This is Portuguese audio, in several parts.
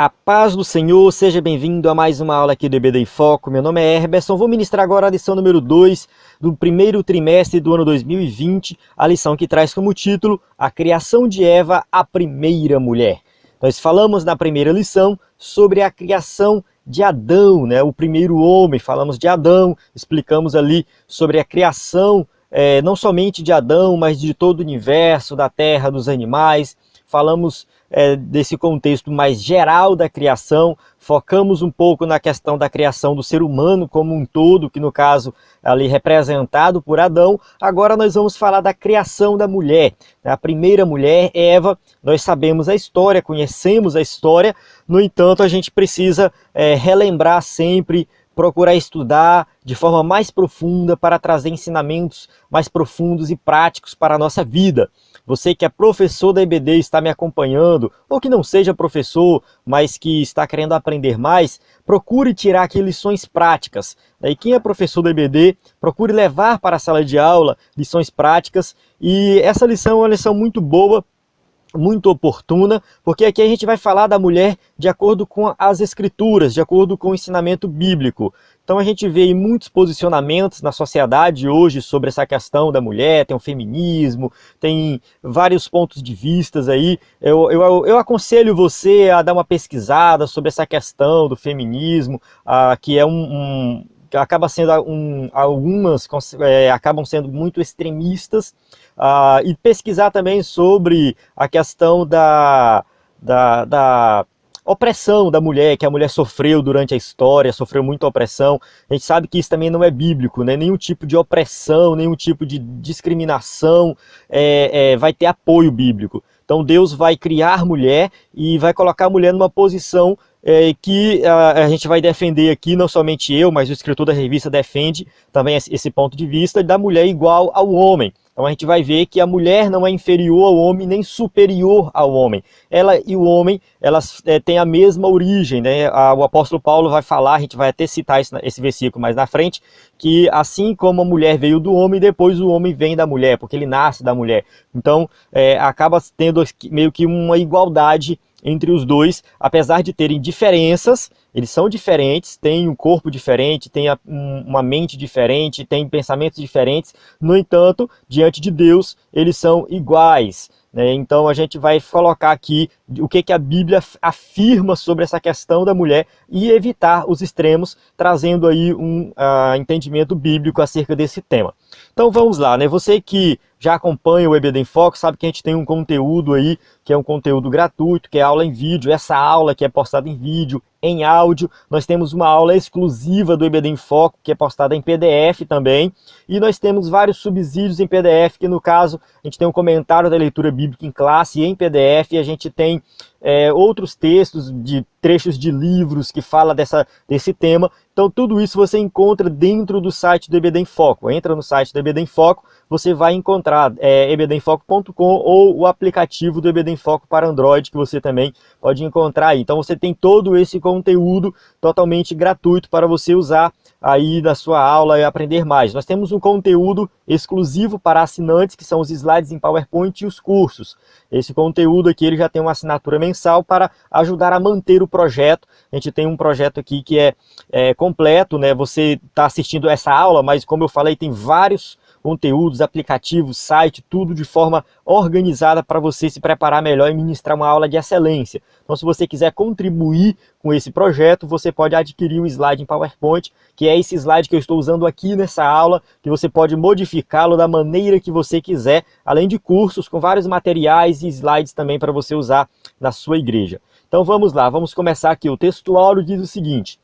A paz do Senhor, seja bem-vindo a mais uma aula aqui do EBD em Foco. Meu nome é Herberson, vou ministrar agora a lição número 2 do primeiro trimestre do ano 2020, a lição que traz como título A Criação de Eva, a Primeira Mulher. Nós falamos na primeira lição sobre a criação de Adão, o primeiro homem, falamos de Adão, explicamos ali sobre a criação não somente de Adão, mas de todo o universo, da terra, dos animais. Falamos desse contexto mais geral da criação, focamos um pouco na questão da criação do ser humano como um todo, que no caso ali representado por Adão. Agora nós vamos falar da criação da mulher. A primeira mulher, Eva, nós sabemos a história, conhecemos a história, no entanto a gente precisa relembrar sempre, procurar estudar de forma mais profunda para trazer ensinamentos mais profundos e práticos para a nossa vida. Você que é professor da EBD está me acompanhando, ou que não seja professor, mas que está querendo aprender mais, procure tirar aqui lições práticas. E quem é professor da EBD, procure levar para a sala de aula lições práticas. E essa lição é uma lição muito boa, muito oportuna, porque aqui a gente vai falar da mulher de acordo com as escrituras, de acordo com o ensinamento bíblico. Então a gente vê muitos posicionamentos na sociedade hoje sobre essa questão da mulher, tem o feminismo, tem vários pontos de vistas aí. Eu aconselho você a dar uma pesquisada sobre essa questão do feminismo, que é acaba sendo algumas acabam sendo muito extremistas, e pesquisar também sobre a questão da opressão da mulher, que a mulher sofreu durante a história, sofreu muita opressão. A gente sabe que isso também não é bíblico, nenhum tipo de opressão, nenhum tipo de discriminação vai ter apoio bíblico. Então Deus vai criar mulher e vai colocar a mulher numa posição que a gente vai defender aqui, não somente eu, mas o escritor da revista defende também esse ponto de vista da mulher igual ao homem. Então a gente vai ver que a mulher não é inferior ao homem, nem superior ao homem. Ela e o homem, elas têm a mesma origem, O apóstolo Paulo vai falar, a gente vai até citar esse versículo mais na frente, que assim como a mulher veio do homem, depois o homem vem da mulher, porque ele nasce da mulher. Então acaba tendo meio que uma igualdade entre os dois, apesar de terem diferenças. Eles são diferentes, têm um corpo diferente, têm uma mente diferente, têm pensamentos diferentes, no entanto, diante de Deus, eles são iguais. Então a gente vai colocar aqui o que a Bíblia afirma sobre essa questão da mulher e evitar os extremos, trazendo aí um entendimento bíblico acerca desse tema. Então vamos lá, Você que já acompanha o EBD em Foco sabe que a gente tem um conteúdo aí, que é um conteúdo gratuito, que é aula em vídeo. Essa aula que é postada em vídeo, em áudio. Nós temos uma aula exclusiva do EBD em Foco, que é postada em PDF também. E nós temos vários subsídios em PDF, que no caso, a gente tem um comentário da leitura bíblica em classe em PDF, e a gente tem outros textos de trechos de livros que fala desse tema. Então tudo isso você encontra dentro do site do EBD em Foco. Entra no site do EBD em Foco, você vai encontrar ebdemfoco.com ou o aplicativo do EBD em Foco para Android, que você também pode encontrar aí. Então você tem todo esse conteúdo totalmente gratuito para você usar aí na sua aula e aprender mais. Nós temos um conteúdo exclusivo para assinantes, que são os slides em PowerPoint e os cursos. Esse conteúdo aqui ele já tem uma assinatura mensal para ajudar a manter o projeto. A gente tem um projeto aqui que é completo, Você está assistindo essa aula, mas como eu falei, tem vários conteúdos, aplicativos, site, tudo de forma organizada para você se preparar melhor e ministrar uma aula de excelência. Então, se você quiser contribuir com esse projeto, você pode adquirir um slide em PowerPoint, que é esse slide que eu estou usando aqui nessa aula, que você pode modificá-lo da maneira que você quiser, além de cursos com vários materiais e slides também para você usar na sua igreja. Então vamos lá, vamos começar aqui. O texto áureo diz o seguinte: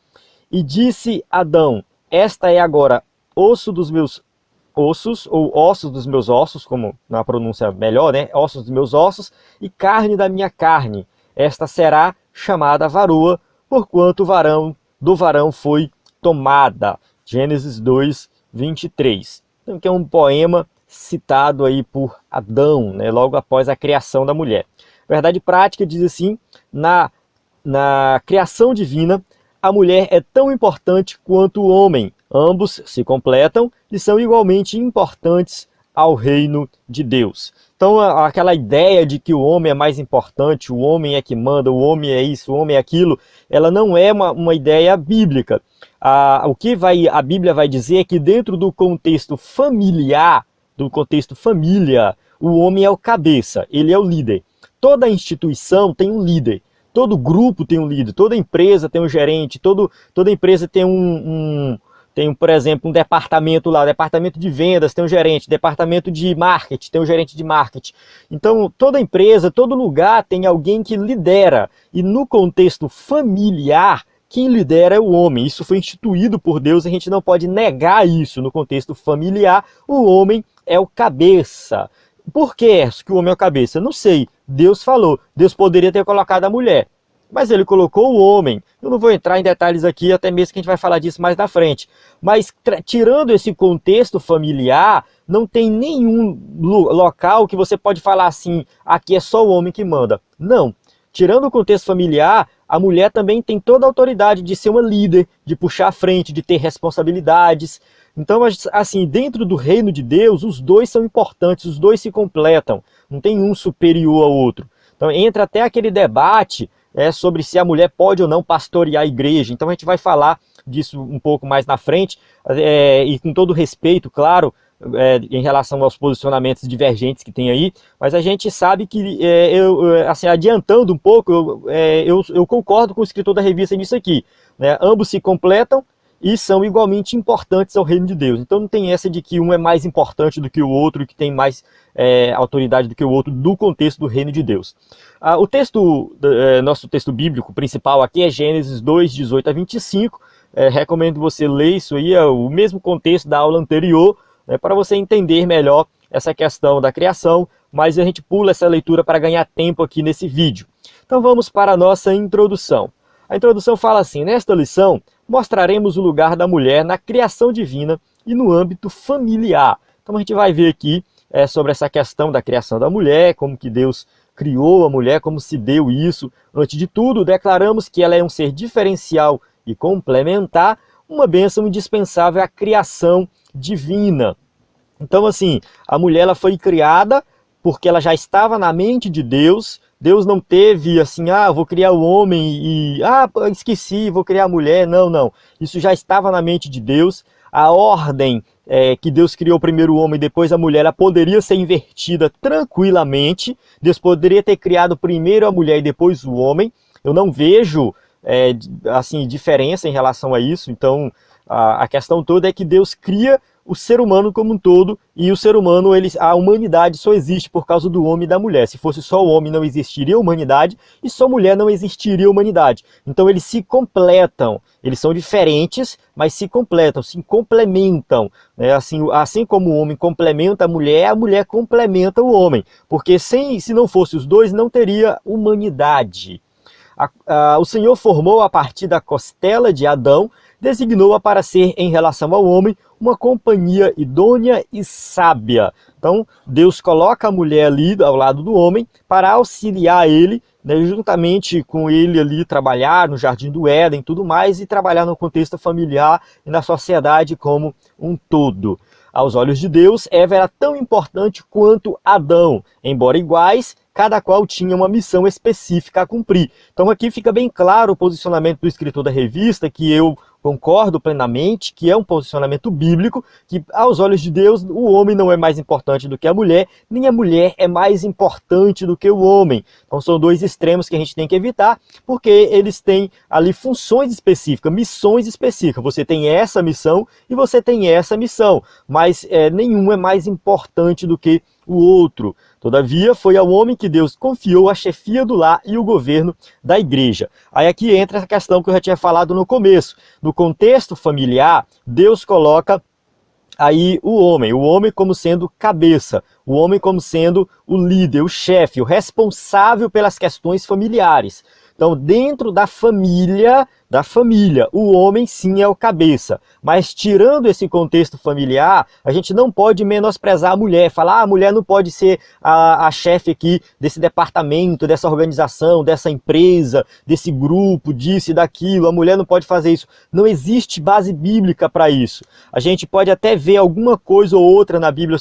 E disse Adão, esta é agora osso dos meus ossos, ou ossos dos meus ossos, como na pronúncia melhor, ossos dos meus ossos, e carne da minha carne. Esta será chamada varoa, porquanto do varão foi tomada. Gênesis 2, 23. Então, que é um poema citado aí por Adão, logo após a criação da mulher. A verdade prática diz assim: na criação divina, a mulher é tão importante quanto o homem. Ambos se completam e são igualmente importantes ao reino de Deus. Então, aquela ideia de que o homem é mais importante, o homem é que manda, o homem é isso, o homem é aquilo, ela não é uma ideia bíblica. O que a Bíblia vai dizer é que dentro do contexto familiar, do contexto família, o homem é o cabeça, ele é o líder. Toda instituição tem um líder, todo grupo tem um líder, toda empresa tem um gerente, toda empresa tem, por exemplo, um departamento lá, departamento de vendas, tem um gerente, departamento de marketing, tem um gerente de marketing. Então, toda empresa, todo lugar tem alguém que lidera. E no contexto familiar, quem lidera é o homem. Isso foi instituído por Deus, a gente não pode negar isso. No contexto familiar, o homem é o cabeça. Por que o homem é o cabeça? Não sei. Deus falou. Deus poderia ter colocado a mulher, mas ele colocou o homem. Eu não vou entrar em detalhes aqui, até mesmo que a gente vai falar disso mais na frente. Mas tirando esse contexto familiar, não tem nenhum local que você pode falar assim, aqui é só o homem que manda. Não. Tirando o contexto familiar, a mulher também tem toda a autoridade de ser uma líder, de puxar a frente, de ter responsabilidades. Então, assim, dentro do reino de Deus, os dois são importantes, os dois se completam. Não tem um superior ao outro. Então, entra até aquele debate sobre se a mulher pode ou não pastorear a igreja. Então a gente vai falar disso um pouco mais na frente, e com todo respeito, claro, em relação aos posicionamentos divergentes que tem aí, mas a gente sabe que, assim, adiantando um pouco, eu concordo com o escritor da revista nisso aqui, né? Ambos se completam e são igualmente importantes ao reino de Deus. Então não tem essa de que um é mais importante do que o outro, que tem mais autoridade do que o outro, do contexto do reino de Deus. O texto, nosso texto bíblico principal aqui é Gênesis 2, 18 a 25. Recomendo você ler isso aí, é o mesmo contexto da aula anterior, para você entender melhor essa questão da criação, mas a gente pula essa leitura para ganhar tempo aqui nesse vídeo. Então vamos para a nossa introdução. A introdução fala assim: nesta lição mostraremos o lugar da mulher na criação divina e no âmbito familiar. Então a gente vai ver aqui sobre essa questão da criação da mulher, como que Deus criou a mulher, como se deu isso. Antes de tudo, declaramos que ela é um ser diferencial e complementar, uma bênção indispensável à criação divina. Então, assim, a mulher ela foi criada porque ela já estava na mente de Deus. Deus não teve assim, vou criar o homem e, esqueci, vou criar a mulher. Não, não. Isso já estava na mente de Deus. A ordem que Deus criou primeiro o homem e depois a mulher, ela poderia ser invertida tranquilamente. Deus poderia ter criado primeiro a mulher e depois o homem. Eu não vejo assim, diferença em relação a isso. Então, a questão toda é que Deus cria o ser humano como um todo, e o ser humano, a humanidade só existe por causa do homem e da mulher. Se fosse só o homem, não existiria a humanidade, e só a mulher não existiria a humanidade. Então eles se completam, eles são diferentes, mas se completam, se complementam, né? Assim como o homem complementa a mulher complementa o homem, porque se não fosse os dois, não teria humanidade. O Senhor formou a partir da costela de Adão, designou-a para ser, em relação ao homem, uma companhia idônea e sábia. Então, Deus coloca a mulher ali ao lado do homem para auxiliar ele, né, juntamente com ele ali, trabalhar no Jardim do Éden e tudo mais, e trabalhar no contexto familiar e na sociedade como um todo. Aos olhos de Deus, Eva era tão importante quanto Adão, embora iguais, cada qual tinha uma missão específica a cumprir. Então aqui fica bem claro o posicionamento do escritor da revista, que eu concordo plenamente, que é um posicionamento bíblico, que aos olhos de Deus o homem não é mais importante do que a mulher, nem a mulher é mais importante do que o homem. Então são dois extremos que a gente tem que evitar, porque eles têm ali funções específicas, missões específicas. Você tem essa missão e você tem essa missão, mas nenhum é mais importante do que o outro. Todavia, foi ao homem que Deus confiou a chefia do lar e o governo da igreja. Aí aqui entra essa questão que eu já tinha falado no começo. No contexto familiar, Deus coloca aí o homem como sendo cabeça, o homem como sendo o líder, o chefe, o responsável pelas questões familiares. Então, dentro da família, da família. O homem sim é o cabeça, mas tirando esse contexto familiar, a gente não pode menosprezar a mulher, falar a mulher não pode ser a chefe aqui desse departamento, dessa organização, dessa empresa, desse grupo, disso e daquilo, a mulher não pode fazer isso. Não existe base bíblica para isso. A gente pode até ver alguma coisa ou outra na Bíblia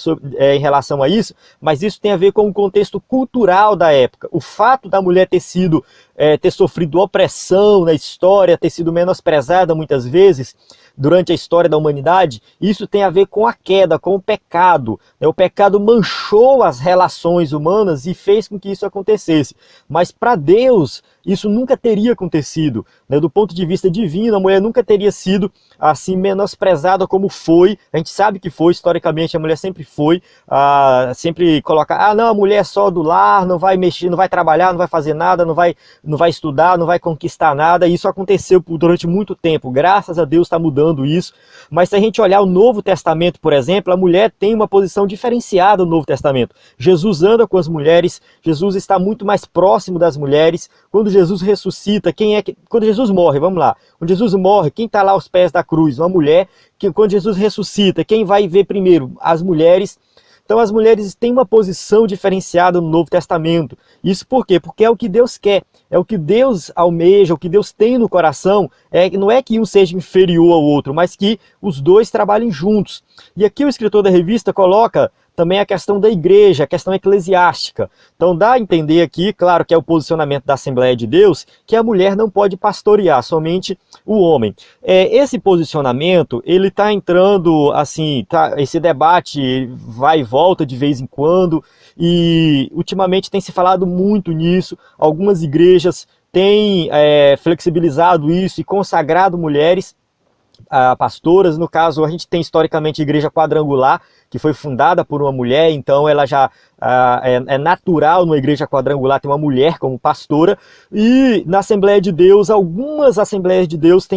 em relação a isso, mas isso tem a ver com o contexto cultural da época. O fato da mulher ter sofrido opressão na história, ter sido menosprezada muitas vezes durante a história da humanidade, isso tem a ver com a queda, com o pecado. O pecado manchou as relações humanas e fez com que isso acontecesse. Mas para Deus, isso nunca teria acontecido. Do ponto de vista divino, a mulher nunca teria sido assim menosprezada como foi. A gente sabe que foi, historicamente, a mulher sempre foi. Sempre coloca, não, a mulher é só do lar, não vai mexer, não vai trabalhar, não vai fazer nada, não vai estudar, não vai conquistar nada. Isso aconteceu durante muito tempo. Graças a Deus está mudando isso. Mas se a gente olhar o Novo Testamento, por exemplo, a mulher tem uma posição diferenciada no Novo Testamento. Jesus anda com as mulheres, Jesus está muito mais próximo das mulheres. Quando Jesus ressuscita, quando Jesus morre, vamos lá, quando Jesus morre, quem está lá aos pés da cruz? Uma mulher. Quando Jesus ressuscita, quem vai ver primeiro? As mulheres. Então as mulheres têm uma posição diferenciada no Novo Testamento. Isso por quê? Porque é o que Deus quer, é o que Deus almeja, o que Deus tem no coração. Não é que um seja inferior ao outro, mas que os dois trabalhem juntos. E aqui o escritor da revista coloca também a questão da igreja, a questão eclesiástica. Então dá a entender aqui, claro que é o posicionamento da Assembleia de Deus, que a mulher não pode pastorear, somente o homem. Esse posicionamento, ele está entrando, assim, esse debate vai e volta de vez em quando, e ultimamente tem se falado muito nisso. Algumas igrejas têm flexibilizado isso e consagrado mulheres pastoras. No caso, a gente tem historicamente a Igreja Quadrangular, que foi fundada por uma mulher, então ela já é natural numa igreja quadrangular ter uma mulher como pastora. E na Assembleia de Deus, algumas Assembleias de Deus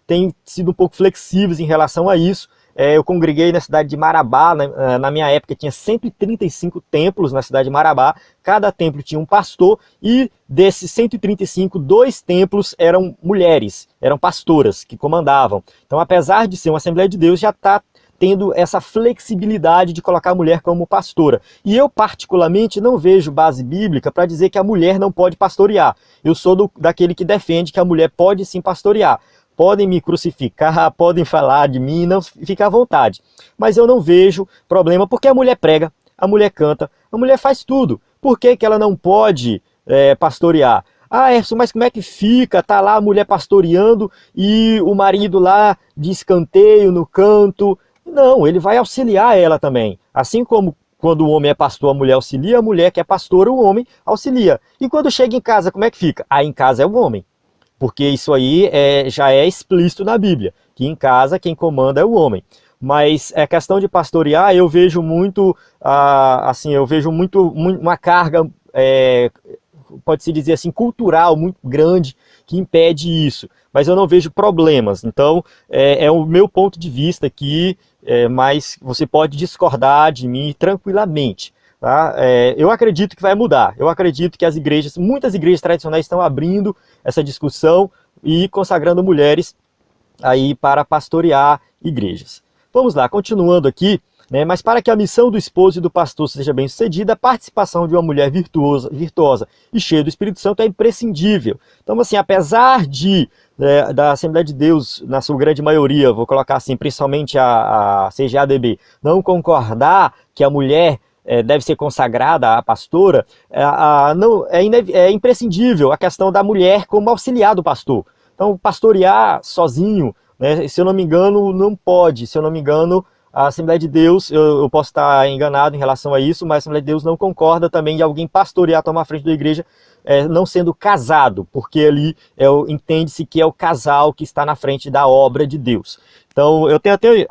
têm sido um pouco flexíveis em relação a isso. Eu congreguei na cidade de Marabá, na minha época tinha 135 templos na cidade de Marabá, cada templo tinha um pastor, e desses 135, 2 templos eram mulheres, eram pastoras que comandavam. Então, apesar de ser uma Assembleia de Deus, já está tendo essa flexibilidade de colocar a mulher como pastora. E eu, particularmente, não vejo base bíblica para dizer que a mulher não pode pastorear. Eu sou daquele que defende que a mulher pode sim pastorear. Podem me crucificar, podem falar de mim, não, fica à vontade. Mas eu não vejo problema, porque a mulher prega, a mulher canta, a mulher faz tudo. Por que ela não pode pastorear? Edson, mas como é que fica? Tá lá a mulher pastoreando e o marido lá de escanteio no canto. Não, ele vai auxiliar ela também. Assim como quando o homem é pastor, a mulher auxilia, a mulher que é pastora, o homem auxilia. E quando chega em casa, como é que fica? Em casa é o homem. Porque isso aí já é explícito na Bíblia, que em casa quem comanda é o homem. Mas a questão de pastorear, eu vejo muito, uma carga, pode-se dizer assim, cultural muito grande, que impede isso. Mas eu não vejo problemas. Então, é o meu ponto de vista aqui, mas você pode discordar de mim tranquilamente. Tá? Eu acredito que vai mudar. Eu acredito que muitas igrejas tradicionais estão abrindo essa discussão e consagrando mulheres aí para pastorear igrejas. Vamos lá, continuando aqui, mas para que a missão do esposo e do pastor seja bem sucedida, a participação de uma mulher virtuosa e cheia do Espírito Santo é imprescindível. Então, assim, apesar da Assembleia de Deus, na sua grande maioria, vou colocar assim, principalmente a CGADB, não concordar que a mulher deve ser consagrada a pastora, é imprescindível a questão da mulher como auxiliar do pastor. Então, pastorear sozinho, se eu não me engano, não pode. Se eu não me engano, a Assembleia de Deus, eu posso estar enganado em relação a isso, mas a Assembleia de Deus não concorda também de alguém pastorear, tomar a frente da igreja, não sendo casado, porque ali entende-se que é o casal que está na frente da obra de Deus. Então, eu tenho até,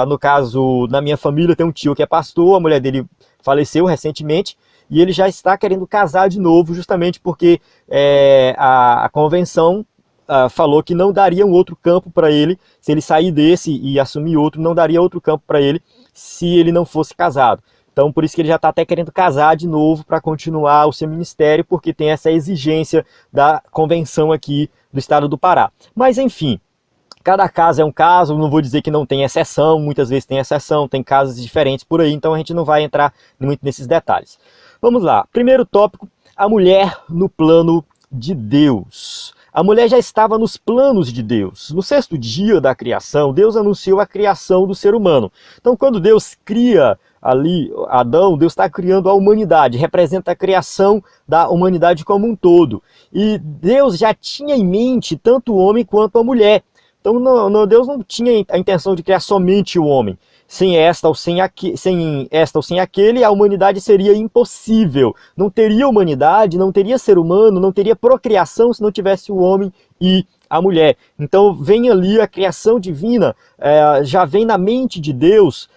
no caso, na minha família, tem um tio que é pastor, a mulher dele faleceu recentemente, e ele já está querendo casar de novo, justamente porque a convenção falou que não daria um outro campo para ele, se ele sair desse e assumir outro, não daria outro campo para ele se ele não fosse casado. Então, por isso que ele já está até querendo casar de novo para continuar o seu ministério, porque tem essa exigência da convenção aqui do estado do Pará. Mas, enfim, cada caso é um caso, não vou dizer que não tem exceção, muitas vezes tem exceção, tem casos diferentes por aí, então a gente não vai entrar muito nesses detalhes. Vamos lá, primeiro tópico, a mulher no plano de Deus. A mulher já estava nos planos de Deus. No sexto dia da criação, Deus anunciou a criação do ser humano. Então, quando Deus cria ali Adão, Deus está criando a humanidade, representa a criação da humanidade como um todo. E Deus já tinha em mente tanto o homem quanto a mulher. Então, Deus não tinha a intenção de criar somente o homem. Sem esta ou sem aquele, a humanidade seria impossível. Não teria humanidade, não teria ser humano, não teria procriação se não tivesse o homem e a mulher. Então vem ali a criação divina, já vem na mente de Deus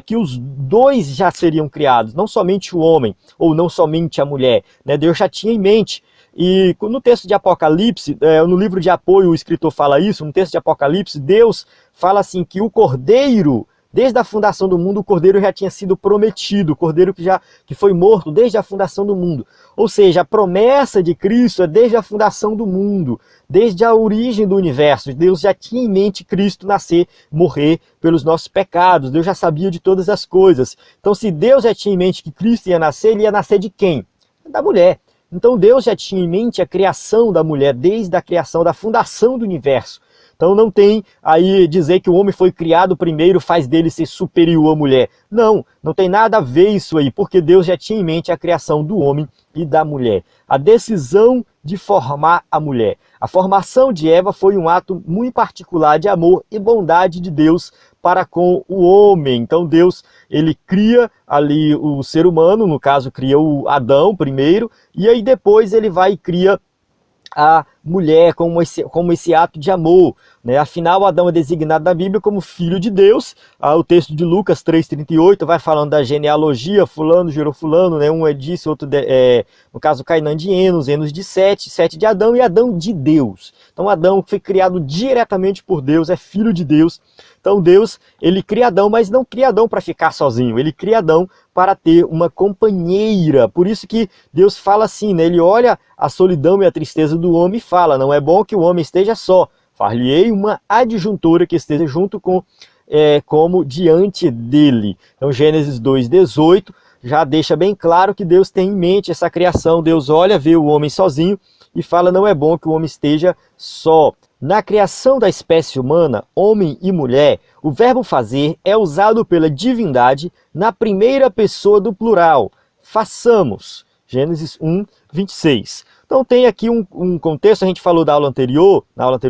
que os dois já seriam criados, não somente o homem ou não somente a mulher, né? Deus já tinha em mente. E no texto de Apocalipse, no livro de apoio o escritor fala isso, no texto de Apocalipse, Deus fala assim que o Cordeiro, desde a fundação do mundo, o Cordeiro já tinha sido prometido, o Cordeiro que foi morto desde a fundação do mundo. Ou seja, a promessa de Cristo é desde a fundação do mundo, desde a origem do universo. Deus já tinha em mente Cristo nascer, morrer pelos nossos pecados, Deus já sabia de todas as coisas. Então, se Deus já tinha em mente que Cristo ia nascer, ele ia nascer de quem? Da mulher. Então Deus já tinha em mente a criação da mulher, desde a criação, da fundação do universo. Então não tem aí dizer que o homem foi criado primeiro, faz dele ser superior à mulher. Não, não tem nada a ver isso aí, porque Deus já tinha em mente a criação do homem e da mulher. A decisão de formar a mulher. A formação de Eva foi um ato muito particular de amor e bondade de Deus para com o homem. Então Deus, ele cria ali o ser humano, no caso cria o Adão primeiro, e aí depois ele vai e cria a mulher como esse ato de amor, né? Afinal, Adão é designado na Bíblia como filho de Deus. O texto de Lucas 3,38 vai falando da genealogia, fulano gerou fulano, né? Um é disso, outro no caso Cainã de Enos, Enos de Sete, Sete de Adão e Adão de Deus. Então Adão foi criado diretamente por Deus, é filho de Deus. Então Deus, ele cria Adão, mas não cria Adão para ficar sozinho, ele cria Adão para ter uma companheira. Por isso que Deus fala assim, né? Ele olha a solidão e a tristeza do homem e fala, não é bom que o homem esteja só, far-lhe-ei uma adjuntora que esteja junto com, como diante dele. Então Gênesis 2,18 já deixa bem claro que Deus tem em mente essa criação. Deus olha, vê o homem sozinho e fala, não é bom que o homem esteja só. Na criação da espécie humana, homem e mulher, o verbo fazer é usado pela divindade na primeira pessoa do plural. Façamos. Gênesis 1:26. Então tem aqui um contexto, a gente falou na aula anterior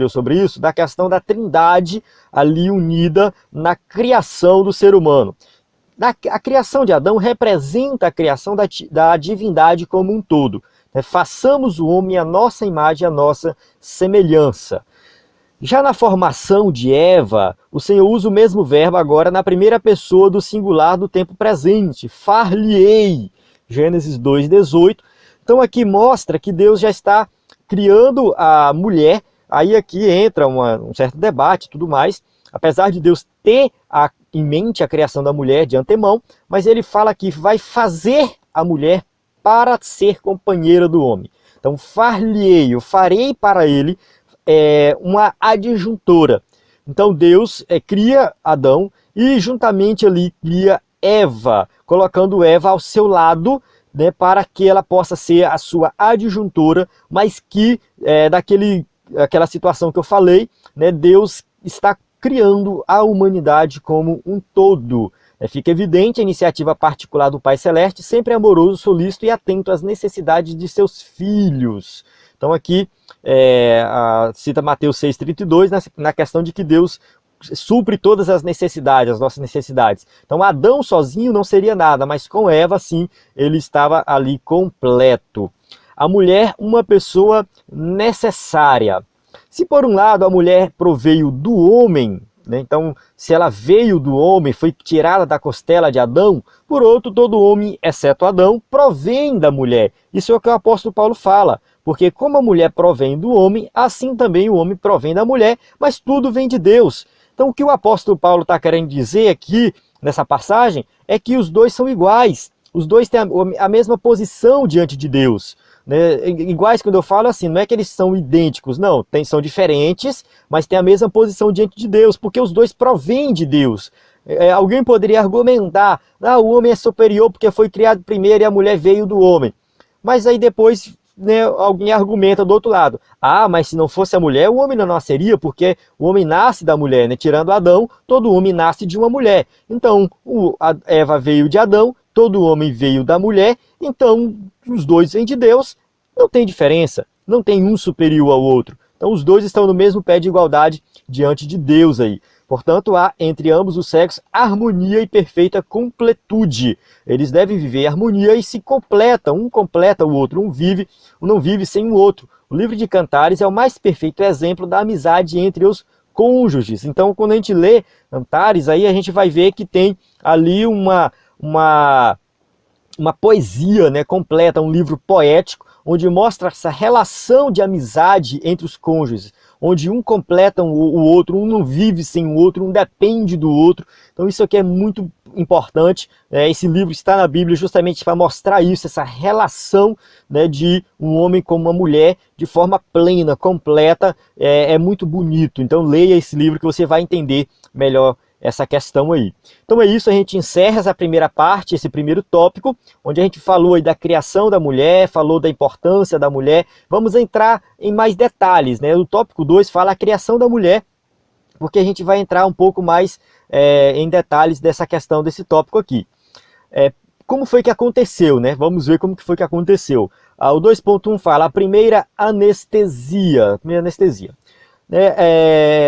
sobre isso, da questão da trindade ali unida na criação do ser humano. A criação de Adão representa a criação da divindade como um todo. Façamos o homem à nossa imagem, à nossa semelhança. Já na formação de Eva, o Senhor usa o mesmo verbo agora na primeira pessoa do singular do tempo presente, far-lhe-ei, Gênesis 2:18. Então aqui mostra que Deus já está criando a mulher, aí aqui entra um certo debate e tudo mais, apesar de Deus ter em mente a criação da mulher de antemão, mas ele fala que vai fazer a mulher para ser companheira do homem. Então far-lhe-ei, eu farei para ele, uma adjuntora. Então Deus cria Adão e juntamente ali cria Eva, colocando Eva ao seu lado, né, para que ela possa ser a sua adjuntora, mas que aquela situação que eu falei, né, Deus está criando a humanidade como um todo. Fica evidente a iniciativa particular do Pai Celeste, sempre amoroso, solícito e atento às necessidades de seus filhos. Então aqui cita Mateus 6,32 na questão de que Deus supre todas as necessidades, as nossas necessidades. Então Adão sozinho não seria nada, mas com Eva sim, ele estava ali completo. A mulher, uma pessoa necessária. Se por um lado a mulher proveio do homem, né, então se ela veio do homem, foi tirada da costela de Adão, por outro, todo homem, exceto Adão, provém da mulher. Isso é o que o apóstolo Paulo fala. Porque como a mulher provém do homem, assim também o homem provém da mulher, mas tudo vem de Deus. Então o que o apóstolo Paulo está querendo dizer aqui, nessa passagem, é que os dois são iguais, os dois têm a mesma posição diante de Deus. Né? Iguais, quando eu falo assim, não é que eles são idênticos, não, são diferentes, mas têm a mesma posição diante de Deus, porque os dois provêm de Deus. Alguém poderia argumentar, o homem é superior porque foi criado primeiro e a mulher veio do homem. Mas aí depois, né, alguém argumenta do outro lado, mas se não fosse a mulher, o homem não nasceria, porque o homem nasce da mulher, né? Tirando Adão, todo homem nasce de uma mulher. Então, a Eva veio de Adão, todo homem veio da mulher, então os dois vêm de Deus, não tem diferença, não tem um superior ao outro. Então os dois estão no mesmo pé de igualdade diante de Deus aí. Portanto, há entre ambos os sexos harmonia e perfeita completude. Eles devem viver em harmonia e se completam, um completa o outro, um não vive sem o outro. O livro de Cantares é o mais perfeito exemplo da amizade entre os cônjuges. Então, quando a gente lê Cantares, aí a gente vai ver que tem ali uma poesia, né, completa, um livro poético, onde mostra essa relação de amizade entre os cônjuges, onde um completa o outro, um não vive sem o outro, um depende do outro. Então isso aqui é muito importante. Esse livro está na Bíblia justamente para mostrar isso, essa relação, né, de um homem com uma mulher de forma plena, completa. É muito bonito. Então leia esse livro que você vai entender melhor essa questão aí. Então é isso, a gente encerra essa primeira parte, esse primeiro tópico, onde a gente falou aí da criação da mulher, falou da importância da mulher. Vamos entrar em mais detalhes, né? O tópico 2 fala a criação da mulher, porque a gente vai entrar um pouco mais em detalhes dessa questão desse tópico aqui. Como foi que aconteceu, né? Vamos ver como que foi que aconteceu. O 2.1 fala a primeira anestesia.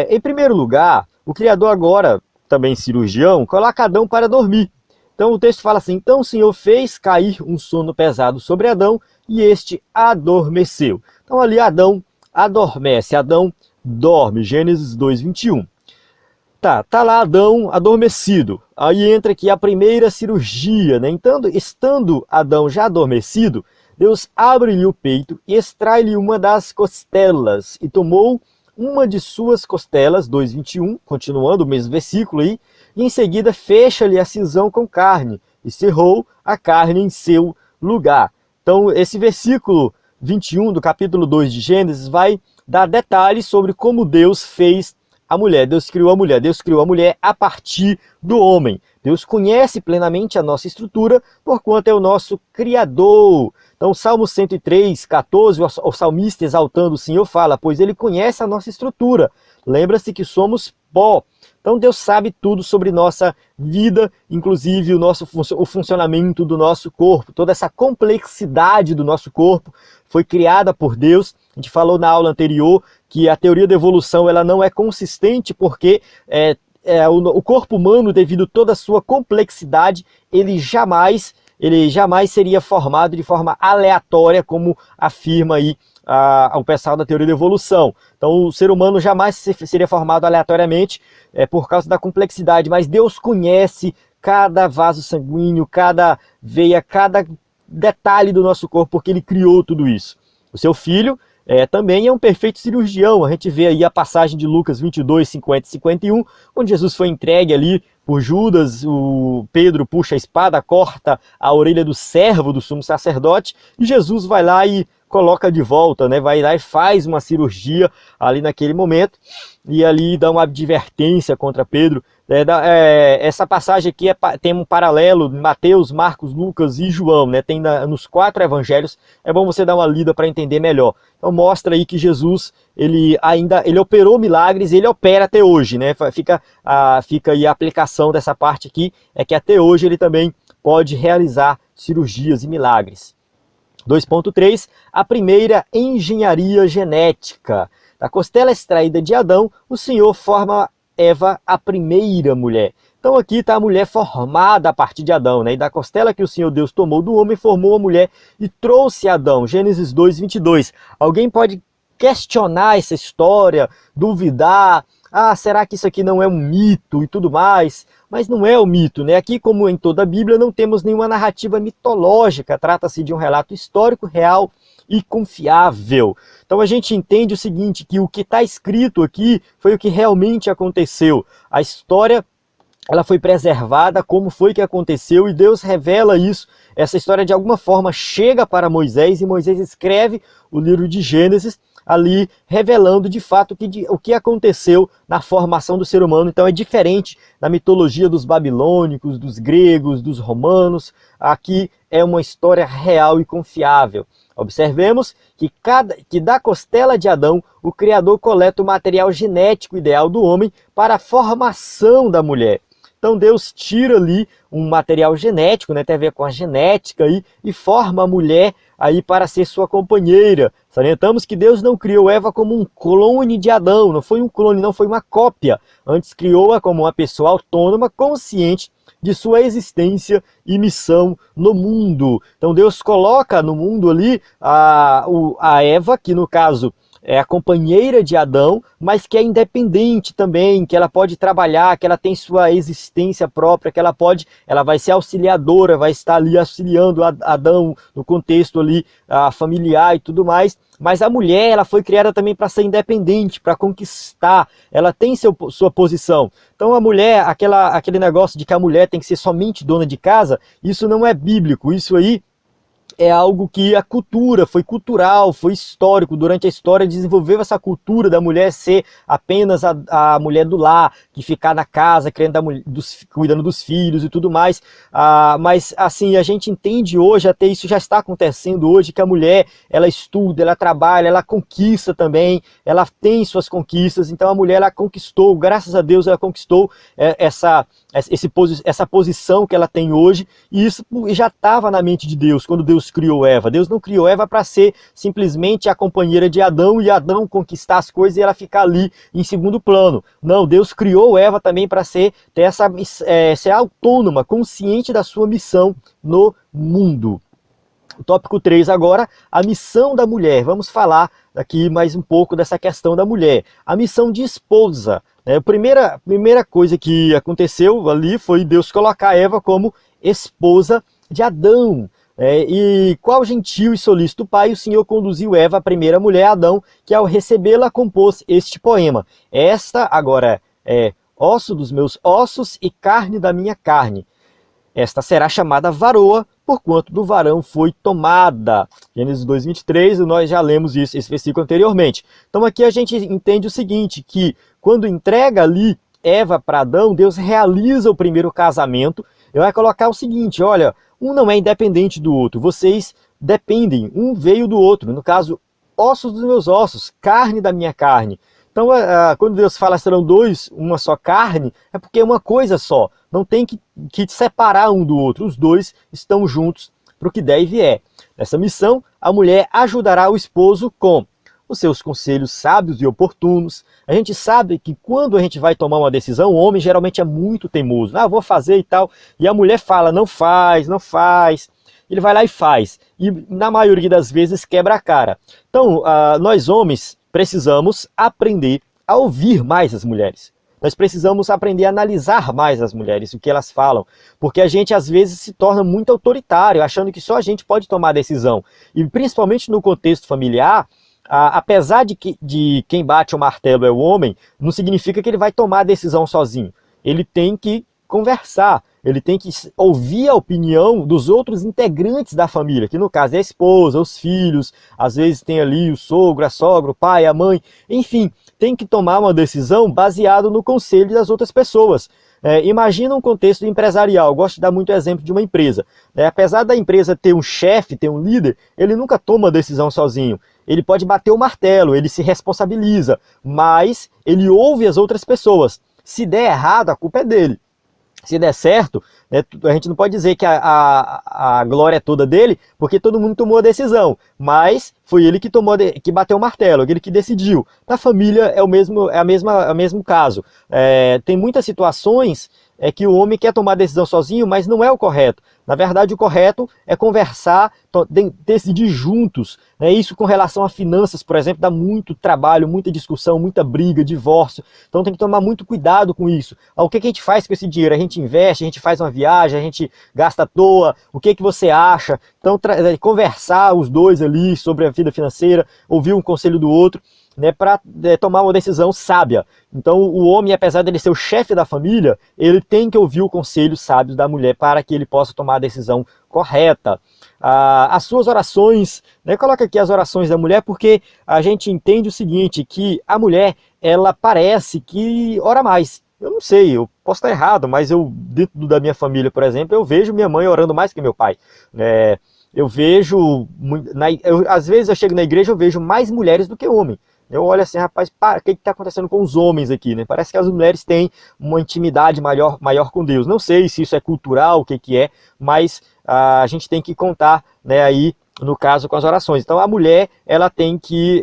Em primeiro lugar, o Criador agora, também cirurgião, coloca Adão para dormir. Então o texto fala assim, então o Senhor fez cair um sono pesado sobre Adão e este adormeceu. Então ali Adão adormece, Adão dorme, Gênesis 2:21. Tá lá Adão adormecido. Aí entra aqui a primeira cirurgia, né? Então, estando Adão já adormecido, Deus abre-lhe o peito e extrai-lhe uma das costelas e tomou uma de suas costelas, 2:21, continuando o mesmo versículo aí, e em seguida fecha-lhe a cisão com carne, e cerrou a carne em seu lugar. Então, esse versículo 21 do capítulo 2 de Gênesis vai dar detalhes sobre como Deus fez a mulher. Deus criou a mulher a partir do homem. Deus conhece plenamente a nossa estrutura, porquanto é o nosso Criador. Então, Salmo 103:14, o salmista exaltando o Senhor fala, pois ele conhece a nossa estrutura. Lembra-se que somos pó. Então, Deus sabe tudo sobre nossa vida, inclusive o funcionamento do nosso corpo. Toda essa complexidade do nosso corpo foi criada por Deus. A gente falou na aula anterior que a teoria da evolução ela não é consistente porque o corpo humano, devido a toda a sua complexidade, ele jamais seria formado de forma aleatória, como afirma aí o pessoal da teoria da evolução. Então o ser humano jamais seria formado aleatoriamente por causa da complexidade, mas Deus conhece cada vaso sanguíneo, cada veia, cada detalhe do nosso corpo, porque ele criou tudo isso. O seu filho também é um perfeito cirurgião. A gente vê aí a passagem de Lucas 22:50 e 51, onde Jesus foi entregue ali por Judas, o Pedro puxa a espada, corta a orelha do servo do sumo sacerdote, e Jesus vai lá e coloca de volta, né? Vai lá e faz uma cirurgia ali naquele momento, e ali dá uma advertência contra Pedro. Essa passagem aqui tem um paralelo em Mateus, Marcos, Lucas e João, né? Tem nos 4 evangelhos, é bom você dar uma lida para entender melhor. Então mostra aí que Jesus, ele operou milagres, ele opera até hoje, né? Fica aí a aplicação dessa parte aqui, é que até hoje ele também pode realizar cirurgias e milagres. 2.3, a primeira engenharia genética. Da costela extraída de Adão, o Senhor forma Eva a primeira mulher. Então aqui está a mulher formada a partir de Adão, né? E da costela que o Senhor Deus tomou do homem, formou a mulher e trouxe Adão. Gênesis 2:22. Alguém pode questionar essa história, duvidar, será que isso aqui não é um mito e tudo mais? Mas não é um mito, né? Aqui, como em toda a Bíblia, não temos nenhuma narrativa mitológica, trata-se de um relato histórico, real e confiável. Então a gente entende o seguinte, que o que está escrito aqui foi o que realmente aconteceu. A história ela foi preservada, como foi que aconteceu, e Deus revela isso. Essa história de alguma forma chega para Moisés, e Moisés escreve o livro de Gênesis, ali revelando de fato o que aconteceu na formação do ser humano. Então é diferente da mitologia dos babilônicos, dos gregos, dos romanos. Aqui é uma história real e confiável. Observemos que da costela de Adão, o Criador coleta o material genético ideal do homem para a formação da mulher. Então Deus tira ali um material genético, né, tem a ver com a genética aí, e forma a mulher aí para ser sua companheira. Salientamos que Deus não criou Eva como um clone de Adão, não foi um clone, não foi uma cópia. Antes criou-a como uma pessoa autônoma, consciente de sua existência e missão no mundo. Então Deus coloca no mundo ali a Eva, que no caso é a companheira de Adão, mas que é independente também, que ela pode trabalhar, que ela tem sua existência própria, que ela vai ser auxiliadora, vai estar ali auxiliando Adão no contexto ali familiar e tudo mais. Mas a mulher, ela foi criada também para ser independente, para conquistar, ela tem sua posição. Então a mulher, aquele negócio de que a mulher tem que ser somente dona de casa, isso não é bíblico, isso aí é algo que a cultura, foi cultural, foi histórico. Durante a história desenvolveu essa cultura da mulher ser apenas a mulher do lar, que ficar na casa, cuidando dos filhos e tudo mais. Mas assim, a gente entende hoje, até isso já está acontecendo hoje, que a mulher, ela estuda, ela trabalha, ela conquista também, ela tem suas conquistas. Então a mulher, ela conquistou, graças a Deus, ela conquistou essa posição que ela tem hoje, e isso já estava na mente de Deus, quando Deus criou Eva. Deus não criou Eva para ser simplesmente a companheira de Adão, e Adão conquistar as coisas e ela ficar ali em segundo plano. Não, Deus criou Eva também para ser autônoma, consciente da sua missão no mundo. O tópico 3 agora, a missão da mulher. Vamos falar aqui mais um pouco dessa questão da mulher. A missão de esposa. A primeira coisa que aconteceu ali foi Deus colocar Eva como esposa de Adão. E qual gentil e solícito pai o Senhor conduziu Eva, a primeira mulher, Adão, que ao recebê-la compôs este poema. Esta agora é osso dos meus ossos e carne da minha carne. Esta será chamada varoa, porquanto do varão foi tomada. Gênesis 2:23, nós já lemos esse versículo anteriormente. Então aqui a gente entende o seguinte, que quando entrega ali Eva para Adão, Deus realiza o primeiro casamento. Ele vai colocar o seguinte, olha, um não é independente do outro, vocês dependem, um veio do outro. No caso, ossos dos meus ossos, carne da minha carne. Então, quando Deus fala serão dois, uma só carne, é porque é uma coisa só. Não tem que separar um do outro. Os dois estão juntos para o que der e vier. Nessa missão, a mulher ajudará o esposo com os seus conselhos sábios e oportunos. A gente sabe que quando a gente vai tomar uma decisão, o homem geralmente é muito teimoso. Vou fazer e tal. E a mulher fala, não faz, não faz. Ele vai lá e faz. E na maioria das vezes quebra a cara. Então, nós homens precisamos aprender a ouvir mais as mulheres. Nós precisamos aprender a analisar mais as mulheres, o que elas falam. Porque a gente às vezes se torna muito autoritário, achando que só a gente pode tomar a decisão. E principalmente no contexto familiar, apesar de quem bate o martelo é o homem, não significa que ele vai tomar a decisão sozinho. Ele tem que conversar, ele tem que ouvir a opinião dos outros integrantes da família, que no caso é a esposa, os filhos, às vezes tem ali o sogro, a sogra, o pai, a mãe, enfim, tem que tomar uma decisão baseada no conselho das outras pessoas. Imagina um contexto empresarial, eu gosto de dar muito exemplo de uma empresa. Apesar da empresa ter um chefe, ter um líder, ele nunca toma decisão sozinho. Ele pode bater o martelo, ele se responsabiliza, mas ele ouve as outras pessoas. Se der errado, a culpa é dele. Se der certo, a gente não pode dizer que a glória é toda dele, porque todo mundo tomou a decisão, mas foi ele que bateu o martelo, aquele que decidiu. Na família é o mesmo caso. Tem muitas situações que o homem quer tomar a decisão sozinho, mas não é o correto. Na verdade, o correto é conversar, decidir juntos. Isso com relação a finanças, por exemplo, dá muito trabalho, muita discussão, muita briga, divórcio. Então tem que tomar muito cuidado com isso. O que a gente faz com esse dinheiro? A gente investe, a gente faz uma viagem, a gente gasta à toa. O que você acha? Então conversar os dois ali sobre a vida financeira, ouvir um conselho do outro. né, para tomar uma decisão sábia. Então o homem, apesar dele ser o chefe da família, ele tem que ouvir o conselho sábio da mulher para que ele possa tomar a decisão correta. As suas orações, né, coloca aqui as orações da mulher, porque a gente entende o seguinte, que a mulher, ela parece que ora mais. Eu não sei, eu posso estar errado, mas eu, dentro da minha família, por exemplo, eu vejo minha mãe orando mais que meu pai. Eu vejo, às vezes eu chego na igreja, eu vejo mais mulheres do que homens. Eu olho assim, rapaz, o que está acontecendo com os homens aqui, né? Parece que as mulheres têm uma intimidade maior com Deus. Não sei se isso é cultural, o que é, mas a gente tem que contar, né, aí, no caso, com as orações. Então a mulher, ela tem que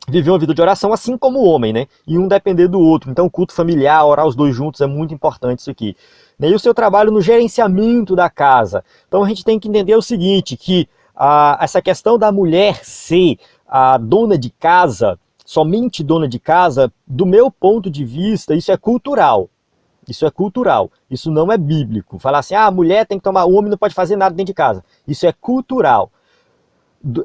viver uma vida de oração, assim como o homem, né? E um depender do outro. Então o culto familiar, orar os dois juntos, é muito importante isso aqui. E o seu trabalho no gerenciamento da casa. Então a gente tem que entender o seguinte, que essa questão da mulher ser a dona de casa, somente dona de casa, do meu ponto de vista, isso é cultural. Isso é cultural, isso não é bíblico. Falar assim, a mulher tem que tomar, o homem não pode fazer nada dentro de casa. Isso é cultural.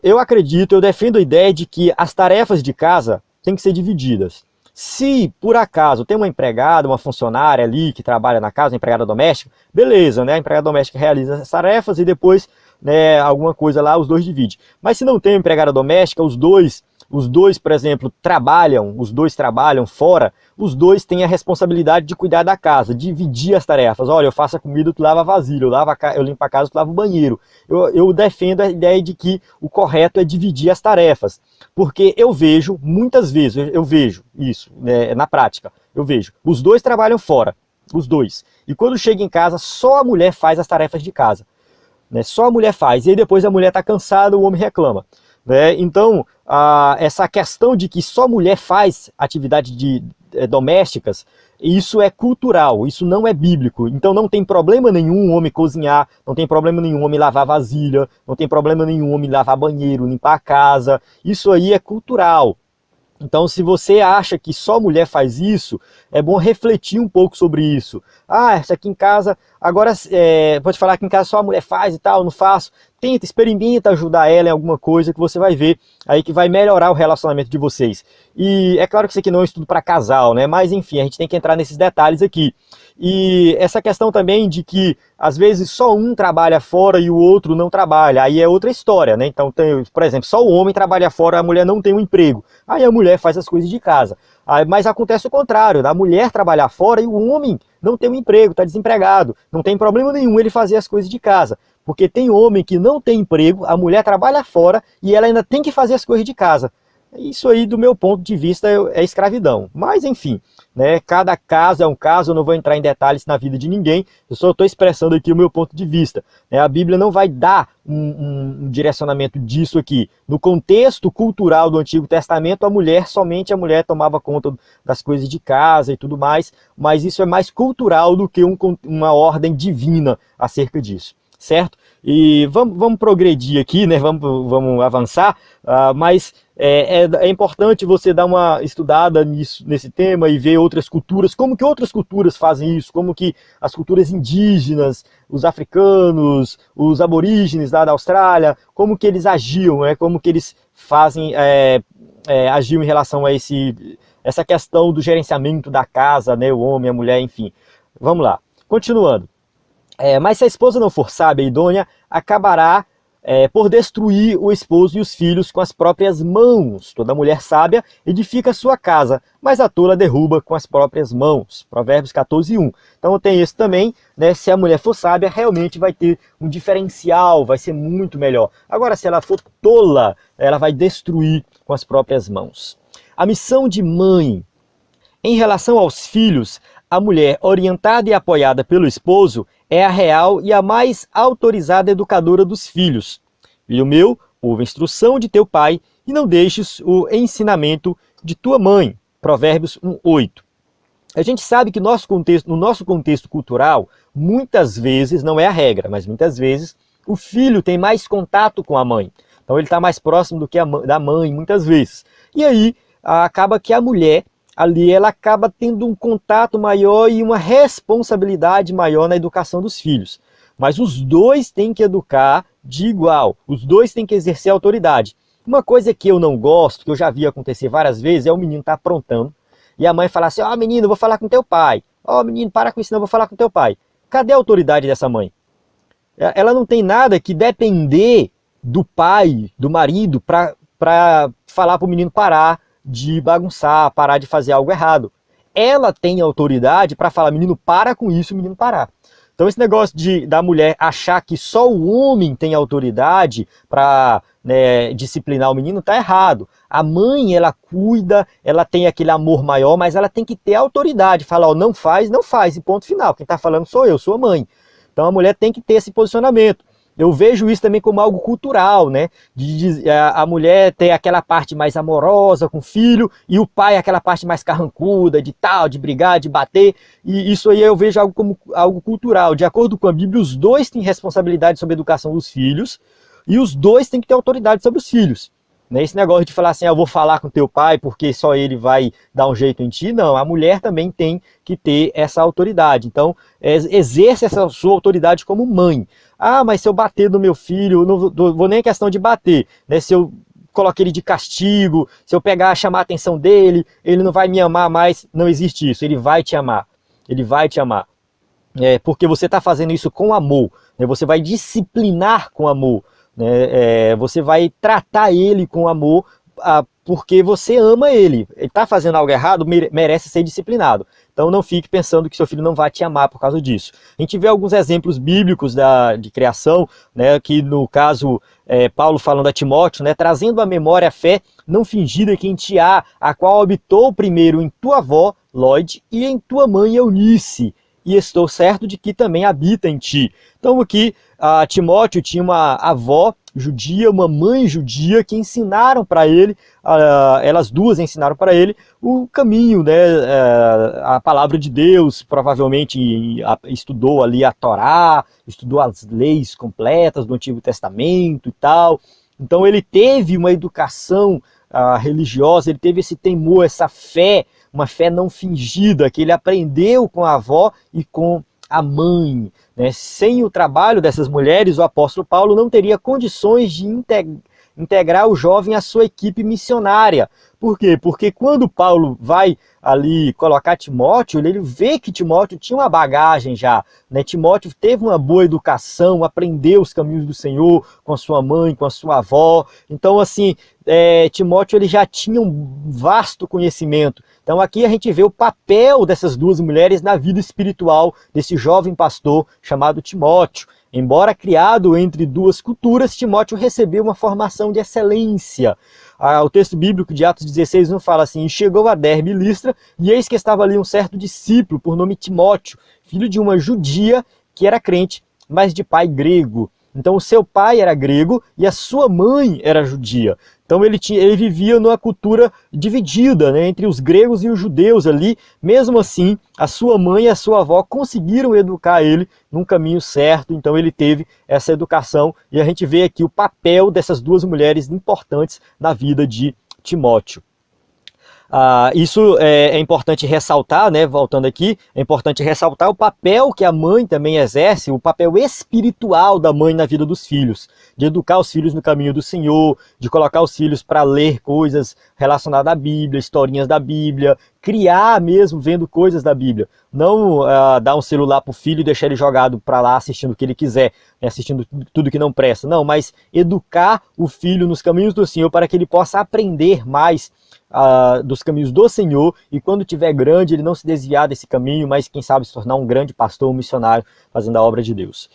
Eu acredito, eu defendo a ideia de que as tarefas de casa têm que ser divididas. Se, por acaso, tem uma empregada, uma funcionária ali que trabalha na casa, uma empregada doméstica, beleza, né? A empregada doméstica realiza as tarefas e depois, né, alguma coisa lá, os dois dividem. Mas se não tem uma empregada doméstica, os dois, por exemplo, os dois trabalham fora, os dois têm a responsabilidade de cuidar da casa, dividir as tarefas. Olha, eu faço a comida, tu lava a vasilha, eu limpo a casa, tu lava o banheiro. Eu defendo a ideia de que o correto é dividir as tarefas, porque eu vejo, muitas vezes, eu vejo isso, né, na prática, eu vejo, os dois trabalham fora, os dois, e quando chega em casa, só a mulher faz as tarefas de casa, né, só a mulher faz, e aí depois a mulher está cansada, o homem reclama. Então, essa questão de que só mulher faz atividade domésticas, isso é cultural, isso não é bíblico. Então não tem problema nenhum o homem cozinhar, não tem problema nenhum o homem lavar vasilha, não tem problema nenhum o homem lavar banheiro, limpar a casa. Isso aí é cultural. Então, se você acha que só mulher faz isso, é bom refletir um pouco sobre isso. Isso aqui em casa, agora pode falar que em casa só a mulher faz e tal, não faço. Tenta, experimenta ajudar ela em alguma coisa que você vai ver aí que vai melhorar o relacionamento de vocês. E é claro que isso aqui não é um estudo para casal, né? Mas enfim, a gente tem que entrar nesses detalhes aqui. E essa questão também de que às vezes só um trabalha fora e o outro não trabalha, aí é outra história, né? Então, por exemplo, só o homem trabalha fora, a mulher não tem um emprego. Aí a mulher faz as coisas de casa. Mas acontece o contrário, da mulher trabalhar fora e o homem não tem um emprego, está desempregado. Não tem problema nenhum ele fazer as coisas de casa. Porque tem homem que não tem emprego, a mulher trabalha fora e ela ainda tem que fazer as coisas de casa. Isso aí, do meu ponto de vista, é escravidão. Mas, enfim, né, cada caso é um caso, eu não vou entrar em detalhes na vida de ninguém, eu só estou expressando aqui o meu ponto de vista. A Bíblia não vai dar um direcionamento disso aqui. No contexto cultural do Antigo Testamento, somente a mulher tomava conta das coisas de casa e tudo mais, mas isso é mais cultural do que uma ordem divina acerca disso. Certo? E vamos progredir aqui, né? Vamos avançar, mas é importante você dar uma estudada nesse tema e ver outras culturas, como que outras culturas fazem isso, como que as culturas indígenas, os africanos, os aborígenes lá da Austrália, como que eles agiam, né? Como que eles agiam em relação a essa questão do gerenciamento da casa, né? O homem, a mulher, enfim. Vamos lá, continuando. Mas se a esposa não for sábia e idônea, acabará por destruir o esposo e os filhos com as próprias mãos. Toda mulher sábia edifica a sua casa, mas a tola derruba com as próprias mãos. Provérbios 14:1. Então tem isso também, né? Se a mulher for sábia, realmente vai ter um diferencial, vai ser muito melhor. Agora, se ela for tola, ela vai destruir com as próprias mãos. A missão de mãe. Em relação aos filhos, a mulher orientada e apoiada pelo esposo é a real e a mais autorizada educadora dos filhos. Filho meu, ouve a instrução de teu pai e não deixes o ensinamento de tua mãe. Provérbios 1:8. A gente sabe que no nosso contexto cultural, muitas vezes, não é a regra, mas muitas vezes, o filho tem mais contato com a mãe. Então ele está mais próximo do que da mãe, muitas vezes. E aí acaba que a mulher ali ela acaba tendo um contato maior e uma responsabilidade maior na educação dos filhos. Mas os dois têm que educar de igual, os dois têm que exercer autoridade. Uma coisa que eu não gosto, que eu já vi acontecer várias vezes, é o menino estar aprontando, e a mãe falar assim, ó, menino, eu vou falar com teu pai. Ó, menino, para com isso, não, eu vou falar com teu pai. Cadê a autoridade dessa mãe? Ela não tem nada que depender do pai, do marido, para falar para o menino parar de bagunçar, parar de fazer algo errado. Ela tem autoridade para falar, menino, para com isso, o menino parar. Então esse negócio da mulher achar que só o homem tem autoridade para, né, disciplinar o menino está errado. A mãe, ela cuida, ela tem aquele amor maior, mas ela tem que ter autoridade. Falar, ó, não faz, não faz, e ponto final. Quem está falando sou eu, sou a mãe. Então a mulher tem que ter esse posicionamento. Eu vejo isso também como algo cultural, né? A mulher ter aquela parte mais amorosa com o filho e o pai aquela parte mais carrancuda, de tal, de brigar, de bater. E isso aí eu vejo algo como algo cultural. De acordo com a Bíblia, os dois têm responsabilidade sobre a educação dos filhos e os dois têm que ter autoridade sobre os filhos. Não é esse negócio de falar assim, eu vou falar com teu pai porque só ele vai dar um jeito em ti. Não, a mulher também tem que ter essa autoridade. Então, exerce essa sua autoridade como mãe. Ah, mas se eu bater no meu filho, não vou nem questão de bater, né? Se eu colocar ele de castigo, se eu pegar, chamar a atenção dele, ele não vai me amar mais. Não existe isso, ele vai te amar. Ele vai te amar. Porque você está fazendo isso com amor, né? Você vai disciplinar com amor. Você vai tratar ele com amor porque você ama ele. Ele está fazendo algo errado, merece ser disciplinado. Então não fique pensando que seu filho não vai te amar por causa disso. A gente vê alguns exemplos bíblicos de criação, né, que no caso Paulo falando a Timóteo, né, trazendo à memória a fé não fingida que em ti há, a qual habitou primeiro em tua avó, Lóide, e em tua mãe, Eunice, e estou certo de que também habita em ti. Então aqui Timóteo tinha uma avó judia, uma mãe judia que ensinaram para ele, elas duas ensinaram para ele o caminho, né, a palavra de Deus, provavelmente estudou ali a Torá, estudou as leis completas do Antigo Testamento e tal. Então ele teve uma educação religiosa, ele teve esse temor, essa fé, uma fé não fingida, que ele aprendeu com a avó e com a mãe. Né? Sem o trabalho dessas mulheres, o apóstolo Paulo não teria condições de integrar o jovem à sua equipe missionária. Por quê? Porque quando Paulo vai ali colocar Timóteo, ele vê que Timóteo tinha uma bagagem já, né? Timóteo teve uma boa educação, aprendeu os caminhos do Senhor com a sua mãe, com a sua avó. Então, assim, Timóteo ele já tinha um vasto conhecimento. Então aqui a gente vê o papel dessas duas mulheres na vida espiritual desse jovem pastor chamado Timóteo. Embora criado entre duas culturas, Timóteo recebeu uma formação de excelência. O texto bíblico de Atos 16 não fala assim, e chegou a Derbe e Listra, e eis que estava ali um certo discípulo, por nome Timóteo, filho de uma judia que era crente, mas de pai grego. Então o seu pai era grego e a sua mãe era judia. Então ele vivia numa cultura dividida, né, entre os gregos e os judeus ali. Mesmo assim, a sua mãe e a sua avó conseguiram educar ele num caminho certo. Então ele teve essa educação e a gente vê aqui o papel dessas duas mulheres importantes na vida de Timóteo. Isso é importante ressaltar, né? Voltando aqui, é importante ressaltar o papel que a mãe também exerce, o papel espiritual da mãe na vida dos filhos, de educar os filhos no caminho do Senhor, de colocar os filhos para ler coisas relacionadas à Bíblia, historinhas da Bíblia, criar mesmo vendo coisas da Bíblia. Não dar um celular para o filho e deixar ele jogado para lá assistindo o que ele quiser, né, assistindo tudo que não presta. Não, mas educar o filho nos caminhos do Senhor para que ele possa aprender mais dos caminhos do Senhor e quando tiver grande ele não se desviar desse caminho, mas quem sabe se tornar um grande pastor, um missionário fazendo a obra de Deus.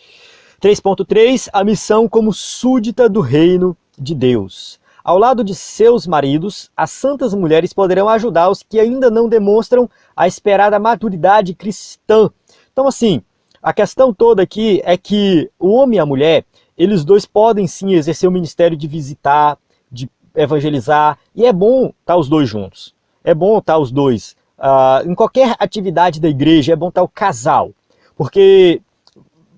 3.3, a missão como súdita do reino de Deus. Ao lado de seus maridos, as santas mulheres poderão ajudar os que ainda não demonstram a esperada maturidade cristã. Então assim, a questão toda aqui é que o homem e a mulher, eles dois podem sim exercer o ministério de visitar, de evangelizar, e é bom estar os dois juntos, é bom estar os dois, em qualquer atividade da igreja é bom estar o casal, porque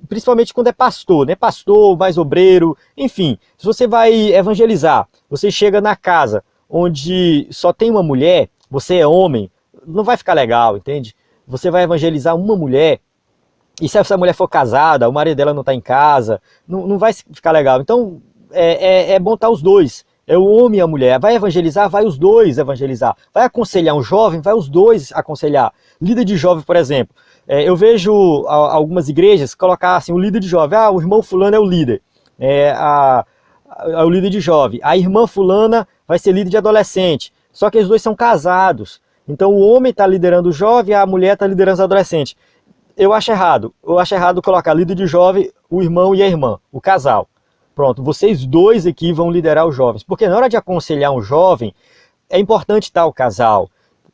principalmente quando é pastor, né? Pastor, mais obreiro, enfim, se você vai evangelizar, você chega na casa onde só tem uma mulher, você é homem, não vai ficar legal, entende? Você vai evangelizar uma mulher, e se essa mulher for casada, o marido dela não está em casa, não vai ficar legal. Então é bom estar os dois. É o homem e a mulher. Vai evangelizar? Vai os dois evangelizar. Vai aconselhar um jovem? Vai os dois aconselhar. Líder de jovem, por exemplo. Eu vejo algumas igrejas colocar assim, o líder de jovem. O irmão fulano é o líder. É o líder de jovem. A irmã fulana vai ser líder de adolescente. Só que os dois são casados. Então o homem está liderando o jovem e a mulher está liderando os adolescentes. Eu acho errado. Eu acho errado colocar líder de jovem, o irmão e a irmã, o casal. Pronto, vocês dois aqui vão liderar os jovens. Porque na hora de aconselhar um jovem, é importante estar o casal,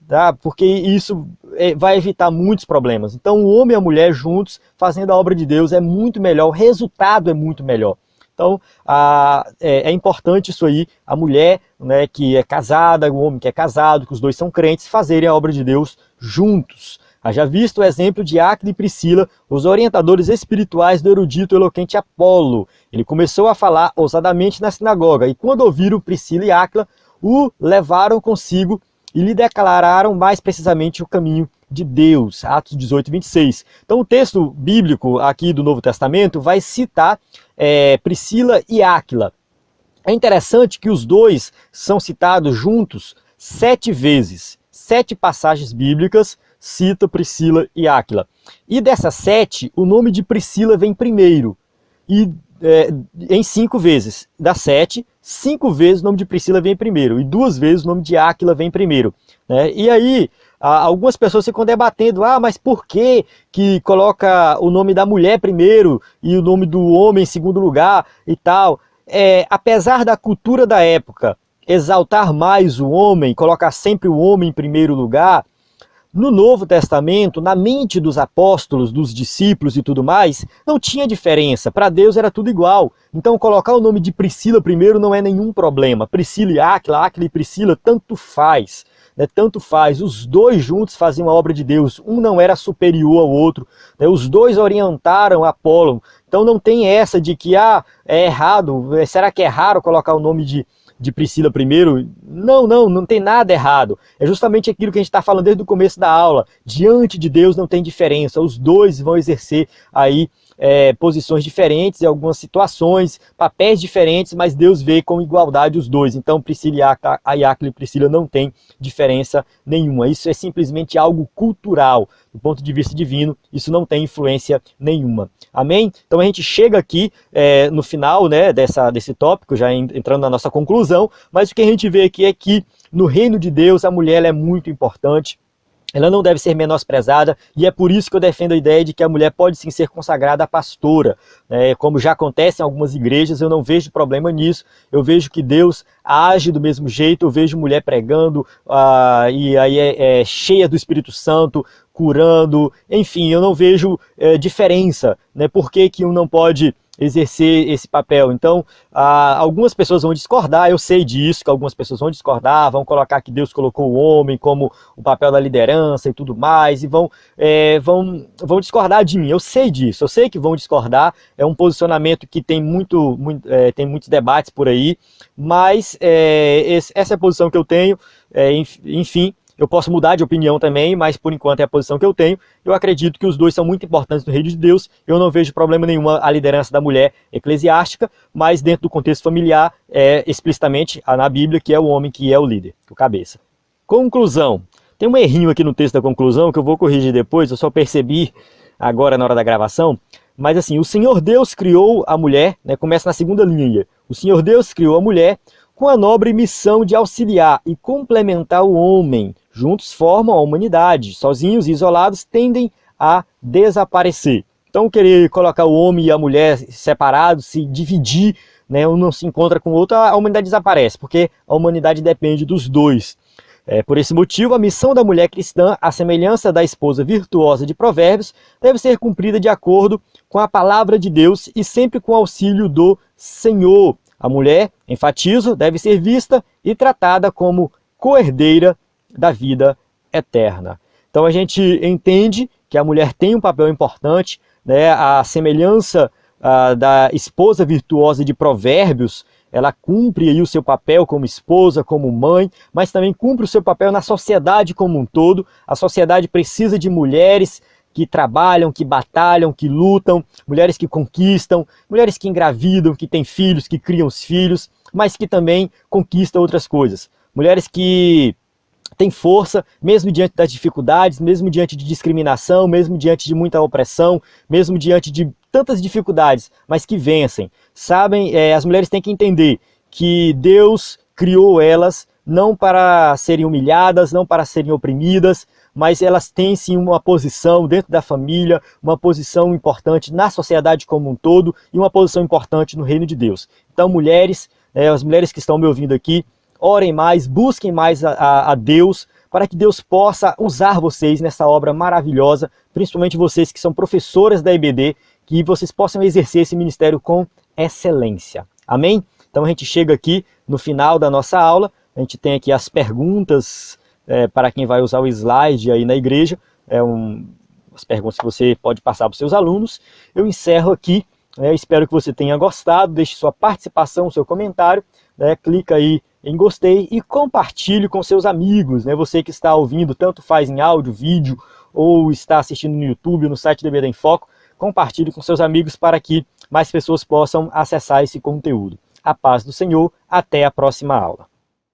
tá? Porque isso vai evitar muitos problemas. Então o homem e a mulher juntos, fazendo a obra de Deus, é muito melhor, o resultado é muito melhor. Então é importante isso aí, a mulher, né, que é casada, o homem que é casado, que os dois são crentes, fazerem a obra de Deus juntos. Haja visto o exemplo de Áquila e Priscila, os orientadores espirituais do erudito e eloquente Apolo. Ele começou a falar ousadamente na sinagoga, e quando ouviram Priscila e Áquila, o levaram consigo e lhe declararam mais precisamente o caminho de Deus. Atos 18, 26. Então o texto bíblico aqui do Novo Testamento vai citar Priscila e Áquila. É interessante que os dois são citados juntos 7 vezes. 7 passagens bíblicas cita Priscila e Áquila. E dessas 7, o nome de Priscila vem primeiro. E em 5 vezes. Das 7, 5 vezes o nome de Priscila vem primeiro. E 2 vezes o nome de Áquila vem primeiro. E aí, algumas pessoas ficam debatendo, mas por que coloca o nome da mulher primeiro e o nome do homem em segundo lugar e tal? Apesar da cultura da época exaltar mais o homem, colocar sempre o homem em primeiro lugar, no Novo Testamento, na mente dos apóstolos, dos discípulos e tudo mais, não tinha diferença. Para Deus era tudo igual. Então colocar o nome de Priscila primeiro não é nenhum problema. Priscila e Áquila, Áquila e Priscila, tanto faz. Tanto faz. Os dois juntos faziam a obra de Deus. Um não era superior ao outro. Os dois orientaram Apolo. Então não tem essa de que é errado. Será que é raro colocar o nome de Priscila primeiro? Não tem nada errado. É justamente aquilo que a gente está falando desde o começo da aula. Diante de Deus não tem diferença. Os dois vão exercer aí posições diferentes em algumas situações, papéis diferentes, mas Deus vê com igualdade os dois. Então Priscila e Áquila e Priscila não tem diferença nenhuma. Isso é simplesmente algo cultural. Do ponto de vista divino, isso não tem influência nenhuma. Amém? Então a gente chega aqui no final, né, desse tópico, já entrando na nossa conclusão, mas o que a gente vê aqui é que no reino de Deus a mulher ela é muito importante. Ela não deve ser menosprezada, e é por isso que eu defendo a ideia de que a mulher pode sim ser consagrada a pastora. Como já acontece em algumas igrejas, eu não vejo problema nisso. Eu vejo que Deus age do mesmo jeito, eu vejo mulher pregando, e aí é cheia do Espírito Santo, curando, enfim, eu não vejo diferença, né? Por que um não pode exercer esse papel? Então, algumas pessoas vão discordar, eu sei disso, que algumas pessoas vão discordar, vão colocar que Deus colocou o homem como o papel da liderança e tudo mais, e vão discordar de mim, eu sei disso, eu sei que vão discordar, é um posicionamento que tem muitos debates por aí, mas essa é a posição que eu tenho, enfim. Eu posso mudar de opinião também, mas por enquanto é a posição que eu tenho. Eu acredito que os dois são muito importantes no reino de Deus. Eu não vejo problema nenhum a liderança da mulher eclesiástica, mas dentro do contexto familiar, explicitamente na Bíblia, que é o homem que é o líder, o cabeça. Conclusão. Tem um errinho aqui no texto da conclusão que eu vou corrigir depois, eu só percebi agora na hora da gravação. Mas assim, o Senhor Deus criou a mulher, né, começa na segunda linha. O Senhor Deus criou a mulher com a nobre missão de auxiliar e complementar o homem. Juntos formam a humanidade. Sozinhos e isolados tendem a desaparecer. Então querer colocar o homem e a mulher separados, se dividir, né, um não se encontra com o outro, a humanidade desaparece, porque a humanidade depende dos dois. Por esse motivo, a missão da mulher cristã, à semelhança da esposa virtuosa de Provérbios, deve ser cumprida de acordo com a palavra de Deus e sempre com o auxílio do Senhor. A mulher, enfatizo, deve ser vista e tratada como coerdeira da vida eterna. Então a gente entende que a mulher tem um papel importante, né? A semelhança da esposa virtuosa de Provérbios, ela cumpre aí o seu papel como esposa, como mãe, mas também cumpre o seu papel na sociedade como um todo. A sociedade precisa de mulheres que trabalham, que batalham, que lutam, mulheres que conquistam, mulheres que engravidam, que têm filhos, que criam os filhos. mas que também conquista outras coisas. Mulheres que têm força, mesmo diante das dificuldades, mesmo diante de discriminação, mesmo diante de muita opressão, mesmo diante de tantas dificuldades, mas que vencem. Sabem, as mulheres têm que entender que Deus criou elas não para serem humilhadas, não para serem oprimidas, mas elas têm sim uma posição dentro da família, uma posição importante na sociedade como um todo e uma posição importante no reino de Deus. Então, mulheres, as mulheres que estão me ouvindo aqui, orem mais, busquem mais a Deus, para que Deus possa usar vocês nessa obra maravilhosa, principalmente vocês que são professoras da EBD, que vocês possam exercer esse ministério com excelência. Amém? Então a gente chega aqui no final da nossa aula, a gente tem aqui as perguntas para quem vai usar o slide aí na igreja, as perguntas que você pode passar para os seus alunos. Eu encerro aqui, espero que você tenha gostado, deixe sua participação, seu comentário, clica aí em gostei e compartilhe com seus amigos, você que está ouvindo, tanto faz em áudio, vídeo, ou está assistindo no YouTube, no site do EBD em Foco, compartilhe com seus amigos para que mais pessoas possam acessar esse conteúdo. A paz do Senhor, até a próxima aula.